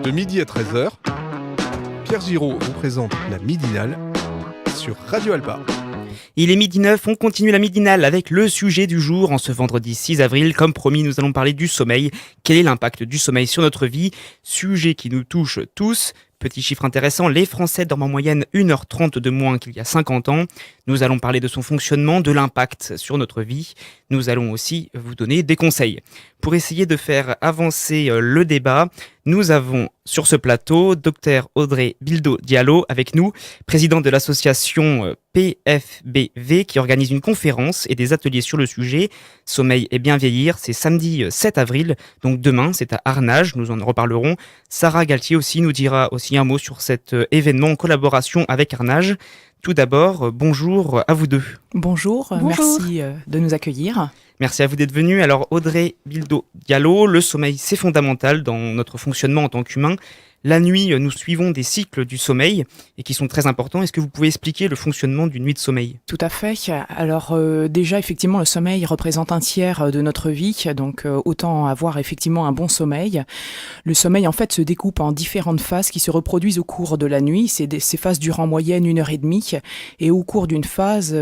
De midi à 13h, Pierre Giraud vous présente la Midinale sur Radio Alpa. Il est 12h09, on continue la Midinale avec le sujet du jour. En ce vendredi 6 avril, comme promis, nous allons parler du sommeil. Quel est l'impact du sommeil sur notre vie ? Sujet qui nous touche tous. Petit chiffre intéressant, les Français dorment en moyenne 1h30 de moins qu'il y a 50 ans. Nous allons parler de son fonctionnement, de l'impact sur notre vie. Nous allons aussi vous donner des conseils. Pour essayer de faire avancer le débat, nous avons sur ce plateau Dr Audrey Bildo-Diallo avec nous, présidente de l'association PFBV qui organise une conférence et des ateliers sur le sujet. Sommeil et bien vieillir, c'est samedi 7 avril, donc demain, c'est à Arnage, nous en reparlerons. Sarah Galtier aussi nous dira aussi un mot sur cet événement en collaboration avec Arnage. Tout d'abord, bonjour à vous deux. Bonjour. Merci de nous accueillir. Merci à vous d'être venus. Alors Audrey Bildo-Diallo, le sommeil c'est fondamental dans notre fonctionnement en tant qu'humain. La nuit, nous suivons des cycles du sommeil et qui sont très importants. Est-ce que vous pouvez expliquer le fonctionnement d'une nuit de sommeil ? Tout à fait. Alors déjà, effectivement, le sommeil représente un tiers de notre vie, donc autant avoir effectivement un bon sommeil. Le sommeil, en fait, se découpe en différentes phases qui se reproduisent au cours de la nuit. Ces phases durent en moyenne 1h30 et au cours d'une phase,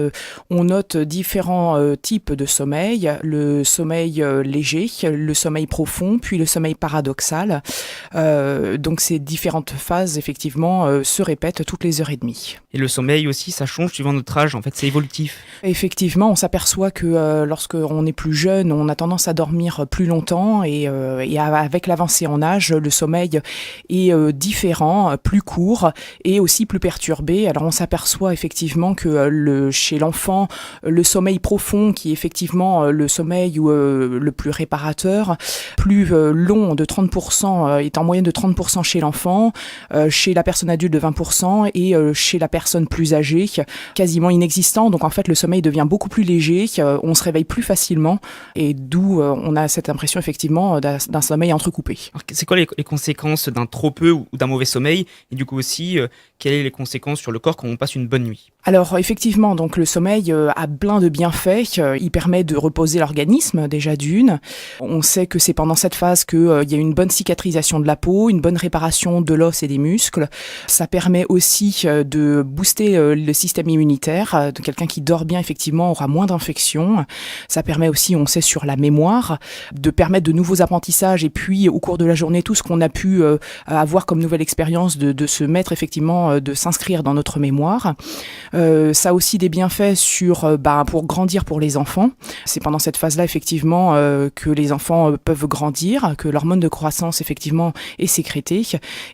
on note différents types de sommeil. Le sommeil léger, le sommeil profond, puis le sommeil paradoxal. Donc ces différentes phases, effectivement, se répètent toutes les heures et demie. Et le sommeil aussi, ça change suivant notre âge, en fait, c'est évolutif. Effectivement, on s'aperçoit que lorsqu'on est plus jeune, on a tendance à dormir plus longtemps et avec l'avancée en âge, le sommeil est différent, plus court et aussi plus perturbé. Alors on s'aperçoit effectivement que chez l'enfant, le sommeil profond, qui est effectivement le sommeil le plus réparateur, plus long de 30%, est en moyenne de 30% chez l'enfant, chez la personne adulte de 20% et chez la personne plus âgée, quasiment inexistant. Donc en fait, le sommeil devient beaucoup plus léger, on se réveille plus facilement et d'où on a cette impression effectivement d'un sommeil entrecoupé. Alors, c'est quoi les conséquences d'un trop peu ou d'un mauvais sommeil ? Et du coup aussi, quelles sont les conséquences sur le corps quand on passe une bonne nuit ? Alors effectivement, donc le sommeil a plein de bienfaits. Il permet de reposer l'organisme déjà d'une. On sait que c'est pendant cette phase qu'il y a une bonne cicatrisation de la peau, une bonne réparation de l'os et des muscles. Ça permet aussi de booster le système immunitaire. Quelqu'un qui dort bien, effectivement, aura moins d'infections. Ça permet aussi, on sait, sur la mémoire, de permettre de nouveaux apprentissages et puis au cours de la journée, tout ce qu'on a pu avoir comme nouvelle expérience de se mettre effectivement, de s'inscrire dans notre mémoire. Ça a aussi des bienfaits pour grandir pour les enfants. C'est pendant cette phase-là, effectivement, que les enfants peuvent grandir, que l'hormone de croissance, effectivement, est sécrétée.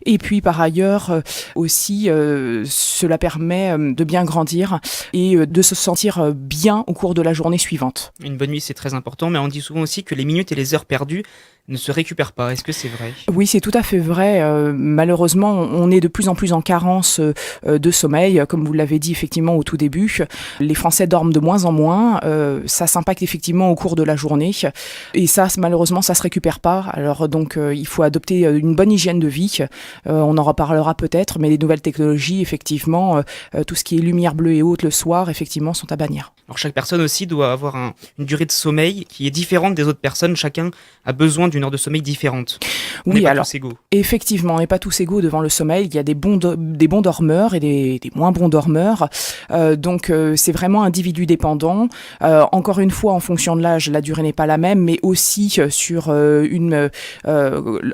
Et puis, par ailleurs, aussi, cela permet de bien grandir et de se sentir bien au cours de la journée suivante. Une bonne nuit, c'est très important, mais on dit souvent aussi que les minutes et les heures perdues ne se récupèrent pas. Est-ce que c'est vrai ? Oui, c'est tout à fait vrai. Malheureusement, on est de plus en plus en carence de sommeil. Comme vous l'avez dit effectivement au tout début, les Français dorment de moins en moins. Ça s'impacte effectivement au cours de la journée. Et ça, malheureusement, ça se récupère pas. Alors donc, il faut adopter une bonne hygiène de vie. On en reparlera peut-être, mais les nouvelles technologies, effectivement, tout ce qui est lumière bleue et haute le soir, effectivement, sont à bannir. Alors chaque personne aussi doit avoir une durée de sommeil qui est différente des autres personnes. Chacun a besoin d'une heure de sommeil différente. On n'est pas tous égaux. Effectivement, on n'est pas tous égaux devant le sommeil. Il y a des bons dormeurs et des moins bons dormeurs. Donc c'est vraiment individu dépendant. Encore une fois, en fonction de l'âge, la durée n'est pas la même, mais aussi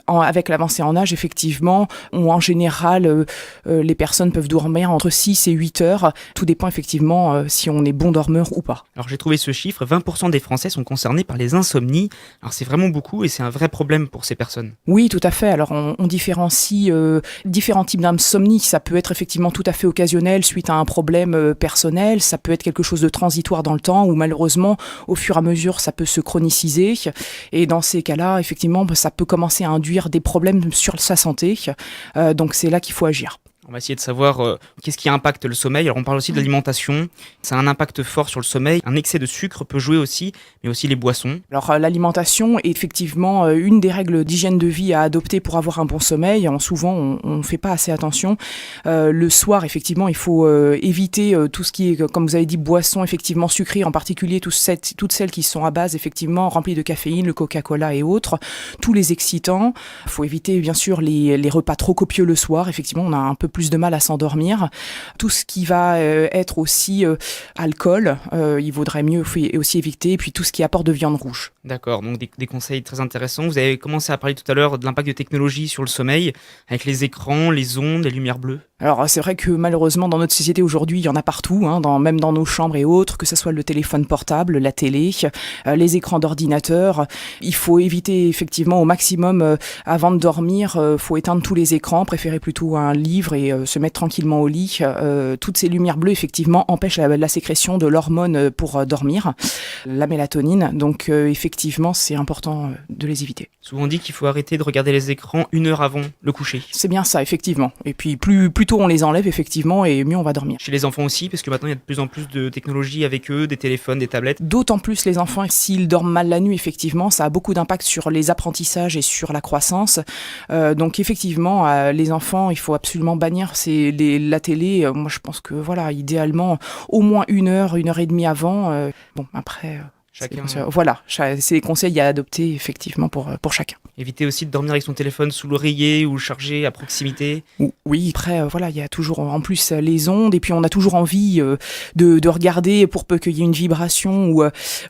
avec l'avancée en âge, effectivement, en général, les personnes peuvent dormir entre 6 et 8 heures. Tout dépend effectivement si on est bon dormeur ou pas. Alors j'ai trouvé ce chiffre, 20% des Français sont concernés par les insomnies. Alors c'est vraiment beaucoup et c'est un vrai problème pour ces personnes. Oui, tout à fait. Alors on différencie différents types d'insomnie. Ça peut être effectivement tout à fait occasionnel suite à un problème personnel. Ça peut être quelque chose de transitoire dans le temps ou malheureusement, au fur et à mesure, ça peut se chroniciser. Et dans ces cas-là, effectivement, ça peut commencer à induire des problèmes sur sa santé. Donc c'est là qu'il faut agir. On va essayer de savoir qu'est-ce qui impacte le sommeil. Alors on parle aussi de l'alimentation, ça a un impact fort sur le sommeil. Un excès de sucre peut jouer aussi, mais aussi les boissons. Alors l'alimentation est effectivement une des règles d'hygiène de vie à adopter pour avoir un bon sommeil. Souvent on ne fait pas assez attention. Le soir effectivement il faut éviter tout ce qui est, comme vous avez dit, boissons effectivement sucrées, en particulier toutes celles qui sont à base effectivement remplies de caféine, le Coca-Cola et autres, tous les excitants. Il faut éviter bien sûr les repas trop copieux le soir. Effectivement on a un peu plus de mal à s'endormir. Tout ce qui va être aussi alcool, il vaudrait mieux aussi éviter. Et puis tout ce qui apporte de viande rouge. D'accord, donc des conseils très intéressants. Vous avez commencé à parler tout à l'heure de l'impact de technologie sur le sommeil, avec les écrans, les ondes, les lumières bleues. Alors c'est vrai que malheureusement dans notre société aujourd'hui, il y en a partout, même dans nos chambres et autres, que ce soit le téléphone portable, la télé, les écrans d'ordinateur. Il faut éviter effectivement au maximum, avant de dormir, faut éteindre tous les écrans, préférer plutôt un livre et se mettre tranquillement au lit. Toutes ces lumières bleues effectivement empêchent la sécrétion de l'hormone pour dormir, la mélatonine. Donc effectivement c'est important de les éviter. Souvent on dit qu'il faut arrêter de regarder les écrans 1 heure avant le coucher. C'est bien ça effectivement. Et puis plus tôt on les enlève effectivement et mieux on va dormir. Chez les enfants aussi, parce que maintenant il y a de plus en plus de technologies avec eux, des téléphones, des tablettes. D'autant plus les enfants, s'ils dorment mal la nuit, effectivement, ça a beaucoup d'impact sur les apprentissages et sur la croissance. Donc effectivement, les enfants, il faut absolument bannir la télé. Moi je pense que voilà, idéalement, au moins 1 heure, 1 heure et demie avant. Bon, après... Chacun. Voilà, c'est les conseils à adopter effectivement pour chacun. Éviter aussi de dormir avec son téléphone sous l'oreiller ou chargé à proximité. Oui, après voilà, il y a toujours en plus les ondes et puis on a toujours envie de regarder pour peu qu'il y ait une vibration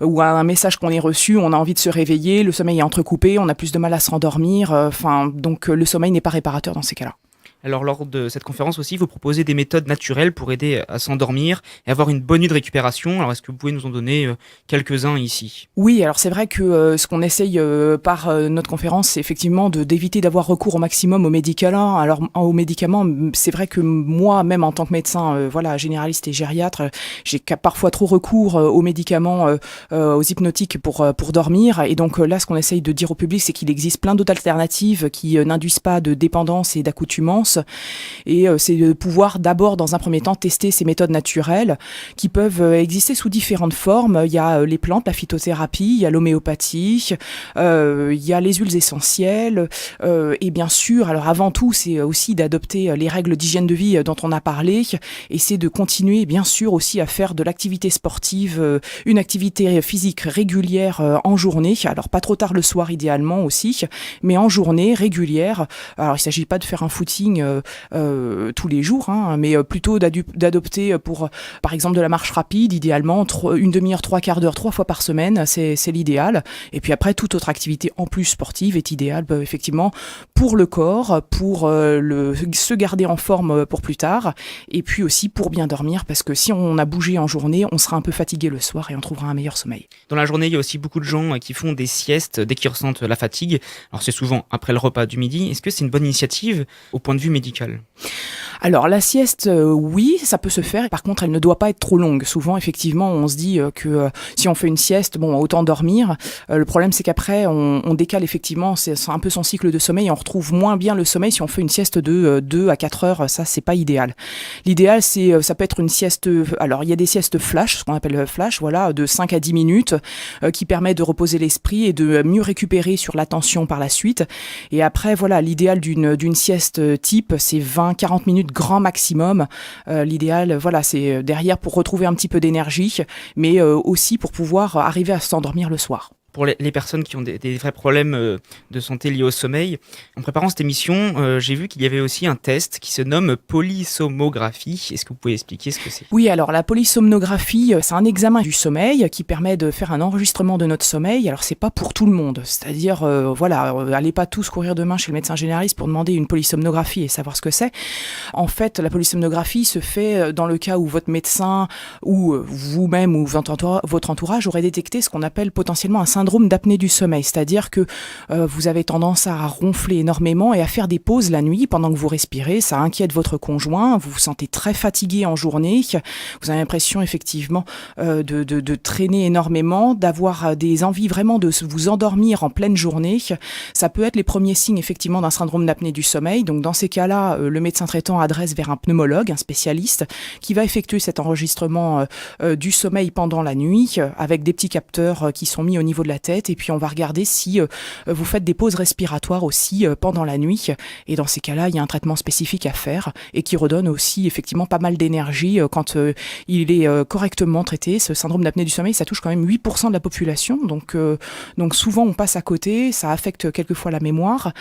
ou un message qu'on ait reçu, on a envie de se réveiller, le sommeil est entrecoupé, on a plus de mal à s'endormir, donc le sommeil n'est pas réparateur dans ces cas-là. Alors lors de cette conférence aussi, vous proposez des méthodes naturelles pour aider à s'endormir et avoir une bonne nuit de récupération. Alors est-ce que vous pouvez nous en donner quelques-uns ici ? Oui, alors c'est vrai que ce qu'on essaye par notre conférence, c'est effectivement d'éviter d'avoir recours au maximum aux médicaments. Alors aux médicaments, c'est vrai que moi, même en tant que médecin généraliste et gériatre, j'ai parfois trop recours aux médicaments, aux hypnotiques pour dormir. Et donc là, ce qu'on essaye de dire au public, c'est qu'il existe plein d'autres alternatives qui n'induisent pas de dépendance et d'accoutumance. Et c'est de pouvoir d'abord, dans un premier temps, tester ces méthodes naturelles qui peuvent exister sous différentes formes. Il y a les plantes, la phytothérapie, il y a l'homéopathie, il y a les huiles essentielles. Et bien sûr, alors avant tout, c'est aussi d'adopter les règles d'hygiène de vie dont on a parlé. Et c'est de continuer, bien sûr, aussi à faire de l'activité sportive, une activité physique régulière en journée. Alors pas trop tard le soir idéalement aussi, mais en journée régulière. Alors il ne s'agit pas de faire un footing tous les jours, mais plutôt d'adopter pour, par exemple, de la marche rapide, idéalement, une demi-heure, 3/4 d'heure, 3 fois par semaine, c'est l'idéal. Et puis après, toute autre activité en plus sportive est idéale, effectivement, pour le corps, pour se garder en forme pour plus tard, et puis aussi pour bien dormir, parce que si on a bougé en journée, on sera un peu fatigué le soir et on trouvera un meilleur sommeil. Dans la journée, il y a aussi beaucoup de gens qui font des siestes dès qu'ils ressentent la fatigue. Alors c'est souvent après le repas du midi. Est-ce que c'est une bonne initiative au point de vue médical ? Alors la sieste, oui, ça peut se faire. Par contre, elle ne doit pas être trop longue. Souvent, effectivement, on se dit que si on fait une sieste, autant dormir. Le problème, c'est qu'après, on décale effectivement, c'est un peu son cycle de sommeil. Et on retrouve moins bien le sommeil si on fait une sieste de 2 à 4 heures. Ça, c'est pas idéal. L'idéal, ça peut être une sieste. Alors, il y a des siestes flash, ce qu'on appelle flash, de 5 à 10 minutes, qui permet de reposer l'esprit et de mieux récupérer sur l'attention par la suite. Et après, l'idéal d'une sieste type, c'est 20-40 minutes grand maximum. L'idéal, c'est derrière pour retrouver un petit peu d'énergie, mais aussi pour pouvoir arriver à s'endormir le soir. Pour les personnes qui ont des vrais problèmes de santé liés au sommeil, en préparant cette émission, j'ai vu qu'il y avait aussi un test qui se nomme polysomnographie. Est-ce que vous pouvez expliquer ce que c'est ? Oui, alors la polysomnographie, c'est un examen du sommeil qui permet de faire un enregistrement de notre sommeil. Alors c'est pas pour tout le monde, c'est-à-dire allez pas tous courir demain chez le médecin généraliste pour demander une polysomnographie et savoir ce que c'est. En fait, la polysomnographie se fait dans le cas où votre médecin ou vous-même ou votre entourage aurait détecté ce qu'on appelle potentiellement un syndrome syndrome d'apnée du sommeil, c'est-à-dire que vous avez tendance à ronfler énormément et à faire des pauses la nuit pendant que vous respirez. Ça inquiète votre conjoint, vous vous sentez très fatigué en journée, vous avez l'impression effectivement de traîner énormément, d'avoir des envies vraiment de vous endormir en pleine journée. Ça peut être les premiers signes effectivement d'un syndrome d'apnée du sommeil. Donc dans ces cas-là, le médecin traitant adresse vers un pneumologue, un spécialiste, qui va effectuer cet enregistrement du sommeil pendant la nuit avec des petits capteurs qui sont mis au niveau de la tête, et puis on va regarder si vous faites des pauses respiratoires aussi pendant la nuit, et dans ces cas-là, il y a un traitement spécifique à faire et qui redonne aussi effectivement pas mal d'énergie quand il est correctement traité. Ce syndrome d'apnée du sommeil, ça touche quand même 8% de la population, donc souvent on passe à côté, ça affecte quelquefois la mémoire,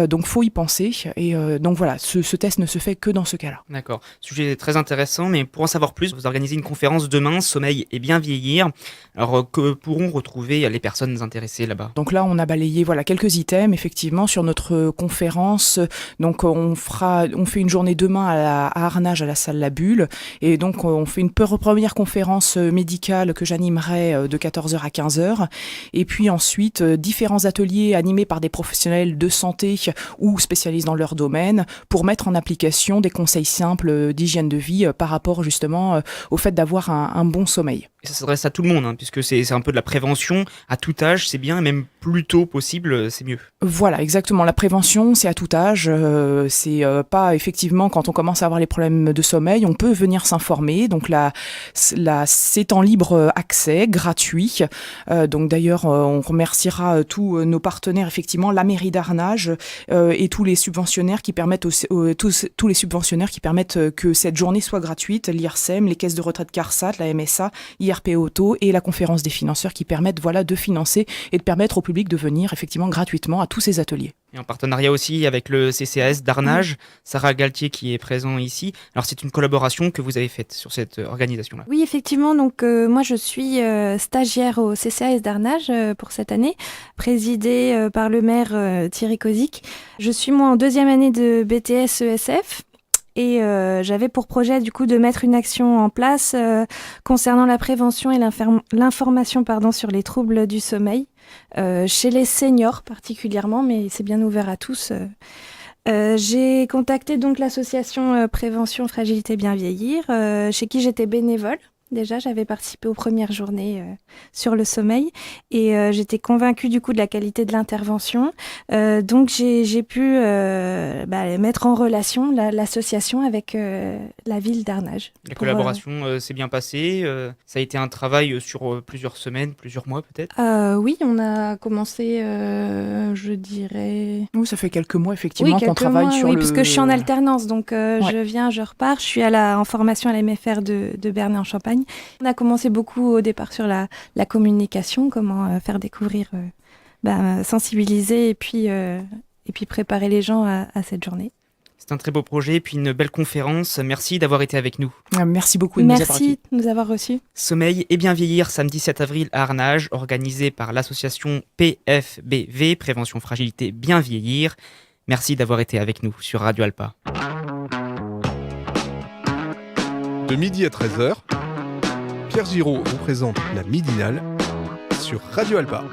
donc faut y penser, et donc voilà, ce test ne se fait que dans ce cas-là. D'accord, sujet très intéressant, mais pour en savoir plus, vous organisez une conférence demain, Sommeil et bien vieillir. Alors que pourront retrouver les personnes intéressées là-bas? Donc là, on a balayé quelques items effectivement sur notre conférence. Donc on fait une journée demain à Arnage à la salle La Bulle, et donc on fait une première conférence médicale que j'animerai de 14h à 15h, et puis ensuite différents ateliers animés par des professionnels de santé ou spécialistes dans leur domaine pour mettre en application des conseils simples d'hygiène de vie par rapport justement au fait d'avoir un bon sommeil. Et ça s'adresse à tout le monde, hein, puisque c'est un peu de la prévention à tout âge, c'est bien, et même plus tôt possible, c'est mieux. Voilà, exactement. La prévention, c'est à tout âge. C'est pas effectivement quand on commence à avoir les problèmes de sommeil, on peut venir s'informer. Donc là, c'est en libre accès, gratuit. Donc d'ailleurs, on remerciera tous nos partenaires, effectivement, la mairie d'Arnage et tous les subventionnaires qui permettent tous les subventionnaires qui permettent que cette journée soit gratuite. L'IRSEM, les caisses de retraite CARSAT, la MSA, IRP Auto et la conférence des financeurs qui permettent de financer et de permettre au public de venir effectivement gratuitement à tous ces ateliers. Et en partenariat aussi avec le CCAS d'Arnage, Sarah Galtier qui est présent ici. Alors c'est une collaboration que vous avez faite sur cette organisation-là. Oui, effectivement. Donc moi je suis stagiaire au CCAS d'Arnage pour cette année, présidée par le maire Thierry Kozik. Je suis moi en 2e année de BTS ESF. Et j'avais pour projet du coup de mettre une action en place concernant la prévention et l'information sur les troubles du sommeil, chez les seniors particulièrement, mais c'est bien ouvert à tous. J'ai contacté donc l'association Prévention Fragilité Bien Vieillir, chez qui j'étais bénévole. Déjà, j'avais participé aux premières journées sur le sommeil et j'étais convaincue du coup de la qualité de l'intervention. Donc, j'ai pu mettre en relation l'association avec la ville d'Arnage. La collaboration s'est bien passée. Ça a été un travail sur plusieurs semaines, plusieurs mois peut-être. Oui, on a commencé, je dirais... Oui, ça fait quelques mois effectivement qu'on travaille sur puisque je suis en alternance. Donc, je viens, je repars. Je suis en formation à la MFR de Bernay-en-Champagne. On a commencé beaucoup au départ sur la communication, comment faire découvrir, sensibiliser et puis préparer les gens à cette journée. C'est un très beau projet et puis une belle conférence. Merci d'avoir été avec nous. Merci beaucoup de Merci de nous avoir reçus. Sommeil et bien vieillir, samedi 7 avril à Arnage, organisé par l'association PFBV, Prévention Fragilité Bien Vieillir. Merci d'avoir été avec nous sur Radio Alpa. De midi à 13h, Pierre Giraud vous présente la Midinale sur Radio Alpa.